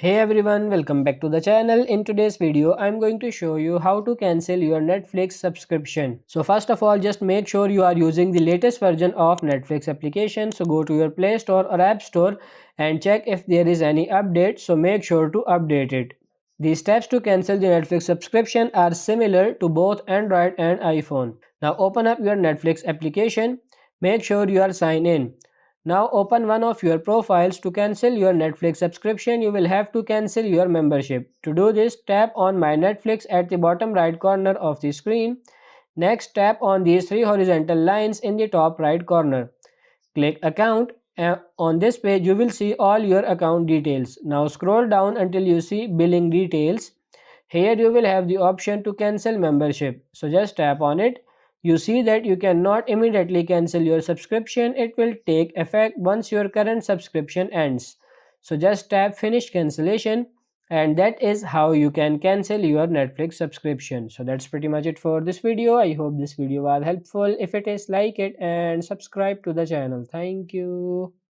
Hey everyone, welcome back to the channel. In today's video, I'm going to show you how to cancel your Netflix subscription. So first of all, just make sure you are using the latest version of Netflix application. So go to your Play Store or App Store and check if there is any update. So make sure to update it. The steps to cancel the Netflix subscription are similar to both Android and iPhone. Now open up your Netflix application. Make sure you are signed in. Now open one of your profiles. To cancel your Netflix subscription, you will have to cancel your membership. To do this, tap on My Netflix at the bottom right corner of the screen. Next, tap on these three horizontal lines in the top right corner. Click Account. On this page, you will see all your account details. Now scroll down until you see Billing Details. Here you will have the option to cancel membership. So just tap on it. You see that you cannot immediately cancel your subscription. It will take effect once your current subscription ends. So just tap finish cancellation, and that is how you can cancel your Netflix subscription. So that's pretty much it for this video. I hope this video was helpful. If it is, like it and subscribe to the channel. Thank you.